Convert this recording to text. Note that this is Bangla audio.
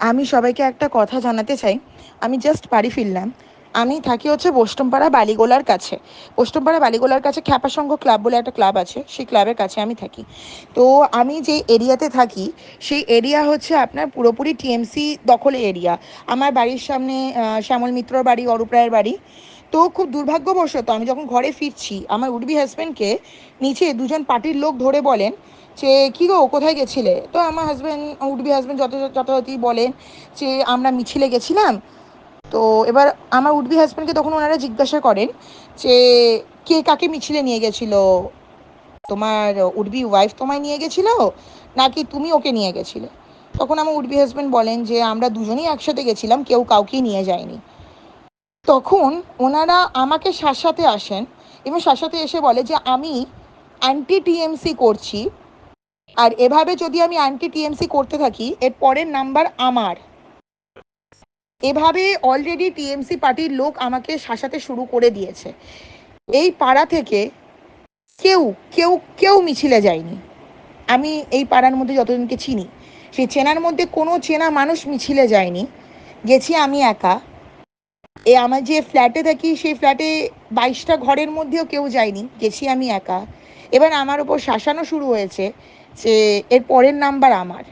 আমি সবাইকে একটা কথা জানাতে চাই। আমি জাস্ট বাড়ি ফিরলাম। আমি থাকি হচ্ছে বোস্টমপাড়া বালিগোলার কাছে। বোস্টমপাড়া বালিগোলার কাছে খ্যাপা সংঘ ক্লাব বলে একটা ক্লাব আছে, সেই ক্লাবের কাছে আমি থাকি। তো আমি যে এরিয়াতে থাকি, সেই এরিয়া হচ্ছে আপনার পুরোপুরি টিএমসি দখলে এরিয়া। আমার বাড়ির সামনে শ্যামল মিত্রর বাড়ি, অরূপ রায়ের বাড়ি। তো খুব দুর্ভাগ্যবশত আমি যখন ঘরে ফিরছি, আমার উডবি হাজব্যান্ডকে নিচে দুজন পার্টির লোক ধরে বলেন যে কী গো, কোথায় গেছিলে? তো আমার হাজব্যান্ড, উডবি হাজব্যান্ড যথাযথই বলেন যে আমরা মিছিলে গেছিলাম। তো এবার আমার উডবি হাজব্যান্ডকে তখন ওনারা জিজ্ঞাসা করেন যে কে কাকে মিছিলে নিয়ে গেছিলো, তোমার উডবি ওয়াইফ তোমায় নিয়ে গেছিল নাকি তুমি ওকে নিয়ে গেছিলে? তখন আমার উডবি হাজব্যান্ড বলেন যে আমরা দুজনেই একসাথে গেছিলাম, কেউ কাউকেই নিয়ে যায়নি। তখন ওনারা আমাকে শাসাতে আসেন এবং শাসাতে এসে বলে যে আমি অ্যান্টি টিএমসি করছি, আর এভাবে যদি আমি অ্যান্টি টিএমসি করতে থাকি এর পরের নাম্বার আমার। এভাবে অলরেডি টিএমসি পার্টির লোক আমাকে শাসাতে শুরু করে দিয়েছে। এই পাড়া থেকে কেউ কেউ কেউ মিছিলে যায়নি। আমি এই পাড়ার মধ্যে যতজনকে চিনি, সেই চেনার মধ্যে কোনো চেনা মানুষ মিছিলে যায়নি। গেছি আমি একা। আমার যে ফ্ল্যাটে থাকি সেই ফ্ল্যাটে 22টা ঘরের মধ্যেও কেউ যায়নি, গেছি আমি একা। এবার আমার ওপর শাসানো শুরু হয়েছে যে এর পরের নাম্বার আমার।